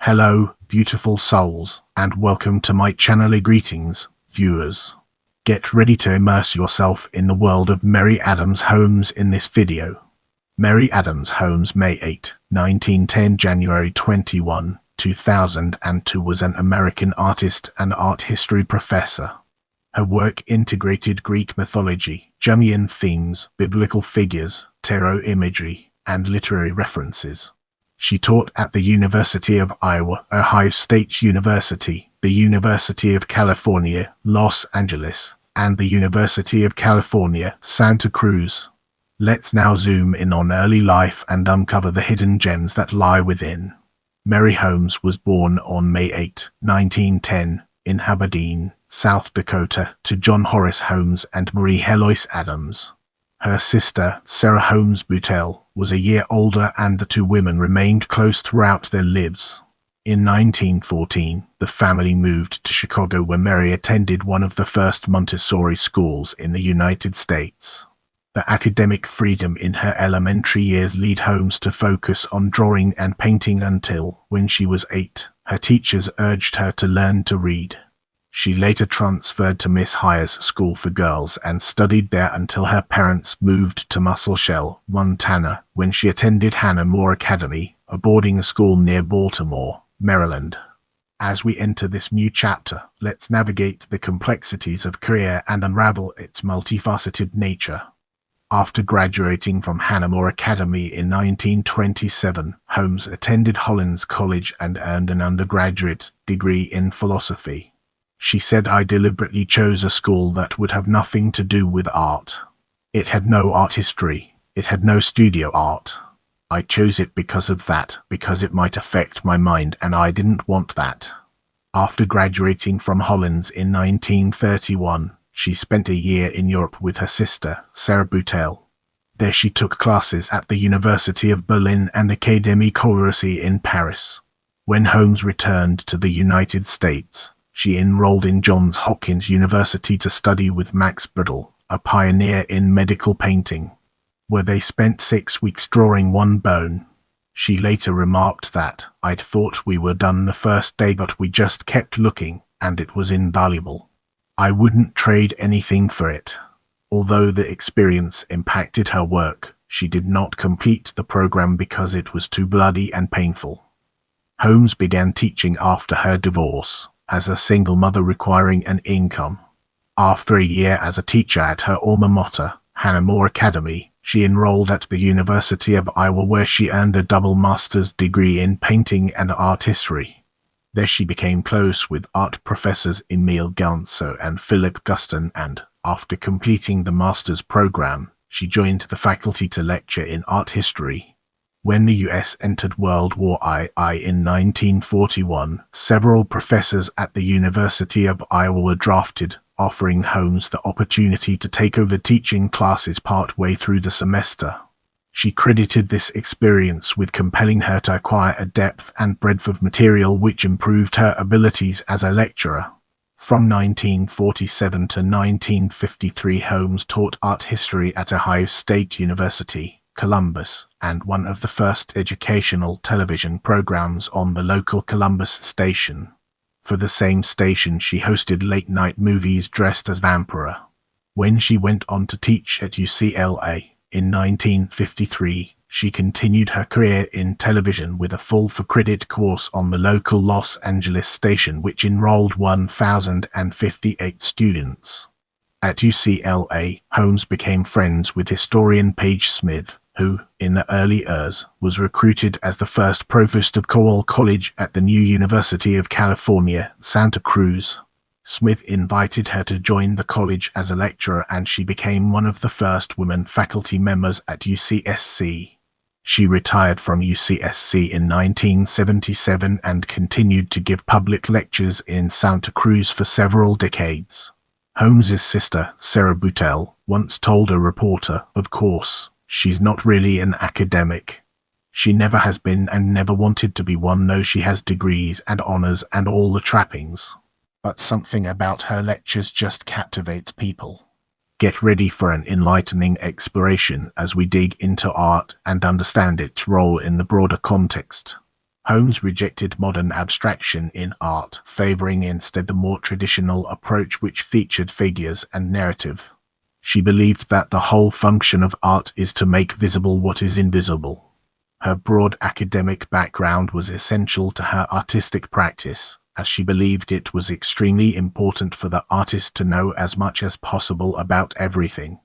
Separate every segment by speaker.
Speaker 1: Hello, beautiful souls, and welcome to my channel. Greetings, viewers. Get ready to immerse yourself in the world of Mary Adams Holmes in this video. Mary Adams Holmes, May 8, 1910 January 21, 2002 was an American artist and art history professor. Her work integrated Greek mythology, Jungian themes, biblical figures, tarot imagery, and literary references. She taught at the University of Iowa, Ohio State University, the University of California, Los Angeles, and the University of California, Santa Cruz. Let's now zoom in on early life and uncover the hidden gems that lie within. Mary Holmes was born on May 8, 1910, in Aberdeen, South Dakota, to John Horace Holmes and Marie Heloise Adams. Her sister, Sarah Holmes Buttell, was a year older, and the two women remained close throughout their lives. In 1914, the family moved to Chicago, where Mary attended one of the first Montessori schools in the United States. The academic freedom in her elementary years led Holmes to focus on drawing and painting until, when she was 8, her teachers urged her to learn to read. She later transferred to Miss Hyer's School for Girls and studied there until her parents moved to Muscle Shell, Montana, when she attended Hannah More Academy, a boarding school near Baltimore, Maryland. As we enter this new chapter, let's navigate the complexities of career and unravel its multifaceted nature. After graduating from Hannah More Academy in 1927, Holmes attended Hollins College and earned an undergraduate degree in philosophy. She said, "I deliberately chose a school that would have nothing to do with art. It had no art history. It had no studio art. I chose it because of that, because it might affect my mind, and I didn't want that." After graduating from Hollins in 1931, she spent a year in Europe with her sister, Sarah Buttell. There she took classes at the University of Berlin and Académie Courtoisie in Paris. When Holmes returned to the United States, she enrolled in Johns Hopkins University to study with Max Bredl, a pioneer in medical painting, where they spent 6 weeks drawing one bone. She later remarked that, "I'd thought we were done the first day, but we just kept looking, and it was invaluable. I wouldn't trade anything for it." Although the experience impacted her work, she did not complete the program because it was too bloody and painful. Holmes began teaching after her divorce, as a single mother requiring an income. After a year as a teacher at her alma mater, Hannah More Academy, she enrolled at the University of Iowa, where she earned a double master's degree in painting and art history. There she became close with art professors Emile Ganso and Philip Guston, and, after completing the master's program, she joined the faculty to lecture in art history. When the U.S. entered World War I in 1941, several professors at the University of Iowa were drafted, offering Holmes the opportunity to take over teaching classes partway through the semester. She credited this experience with compelling her to acquire a depth and breadth of material which improved her abilities as a lecturer. From 1947 to 1953, Holmes taught art history at Ohio State University, Columbus, and one of the first educational television programs on the local Columbus station. For the same station, she hosted late-night movies dressed as vampire. When she went on to teach at UCLA in 1953, she continued her career in television with a full for-credit course on the local Los Angeles station, which enrolled 1,058 students. At UCLA, Holmes became friends with historian Page Smith, who, in the early years, was recruited as the first provost of Cowell College at the new University of California, Santa Cruz. Smith invited her to join the college as a lecturer, and she became one of the first women faculty members at UCSC. She retired from UCSC in 1977 and continued to give public lectures in Santa Cruz for several decades. Holmes's sister, Sarah Buttell, once told a reporter, "Of course, she's not really an academic. She never has been and never wanted to be one. No, she has degrees and honors and all the trappings. But something about her lectures just captivates people." Get ready for an enlightening exploration as we dig into art and understand its role in the broader context. Holmes rejected modern abstraction in art, favoring instead a more traditional approach which featured figures and narrative. She believed that the whole function of art is to make visible what is invisible. Her broad academic background was essential to her artistic practice, as she believed it was extremely important for the artist to know as much as possible about everything.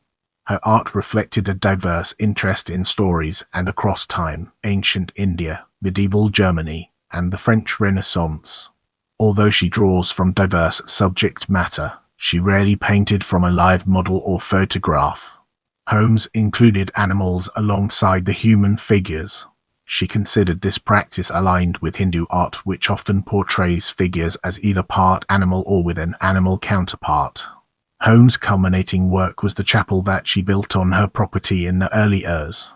Speaker 1: Her art reflected a diverse interest in stories and across time, ancient India, medieval Germany, and the French Renaissance. Although she draws from diverse subject matter, she rarely painted from a live model or photograph. Holmes included animals alongside the human figures. She considered this practice aligned with Hindu art, which often portrays figures as either part animal or with an animal counterpart. Holmes' culminating work was the chapel that she built on her property in the early years.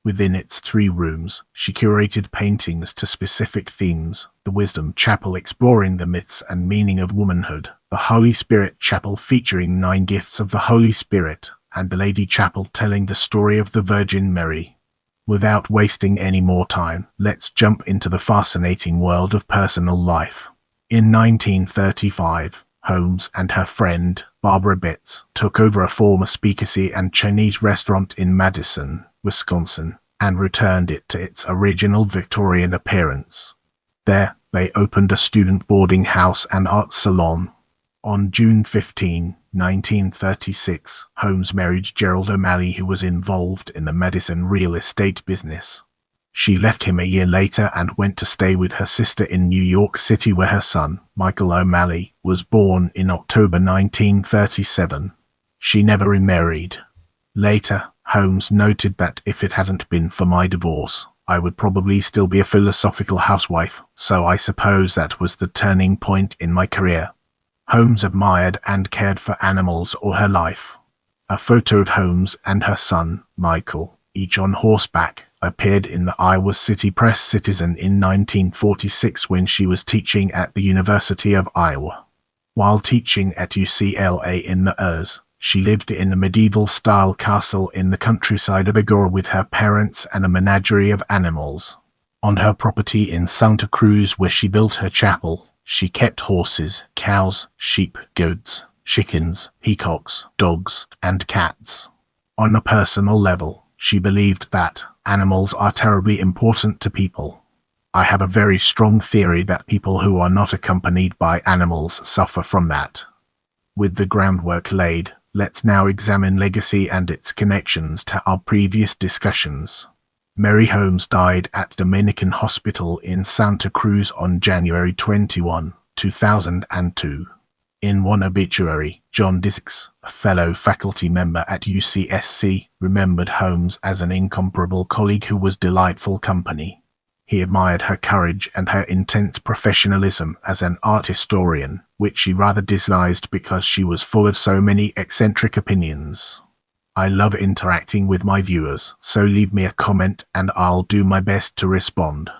Speaker 1: Within its 3 rooms, she curated paintings to specific themes: the Wisdom Chapel exploring the myths and meaning of womanhood, the Holy Spirit Chapel featuring 9 gifts of the Holy Spirit, and the Lady Chapel telling the story of the Virgin Mary. Without wasting any more time, let's jump into the fascinating world of personal life. In 1935, Holmes and her friend, Barbara Betts, took over a former speakeasy and Chinese restaurant in Madison, Wisconsin, and returned it to its original Victorian appearance. There, they opened a student boarding house and art salon. On June 15, 1936, Holmes married Gerald O'Malley, who was involved in the Madison real estate business. She left him a year later and went to stay with her sister in New York City, where her son, Michael O'Malley, was born in October 1937. She never remarried. Later, Holmes noted that if it hadn't been for my divorce, I would probably still be a philosophical housewife, so I suppose that was the turning point in my career. Holmes admired and cared for animals all her life. A photo of Holmes and her son, Michael, each on horseback, appeared in the Iowa City Press-Citizen in 1946 when she was teaching at the University of Iowa. While teaching at UCLA in the years, she lived in a medieval-style castle in the countryside of Agora with her parents and a menagerie of animals. On her property in Santa Cruz, where she built her chapel, she kept horses, cows, sheep, goats, chickens, peacocks, dogs, and cats. On a personal level, she believed that animals are terribly important to people. I have a very strong theory that people who are not accompanied by animals suffer from that. With the groundwork laid, let's now examine legacy and its connections to our previous discussions. Mary Holmes died at Dominican Hospital in Santa Cruz on January 21, 2002. In one obituary, John Dysks, a fellow faculty member at UCSC, remembered Holmes as an incomparable colleague who was delightful company. He admired her courage and her intense professionalism as an art historian, which he rather disliked because she was full of so many eccentric opinions. I love interacting with my viewers, so leave me a comment and I'll do my best to respond.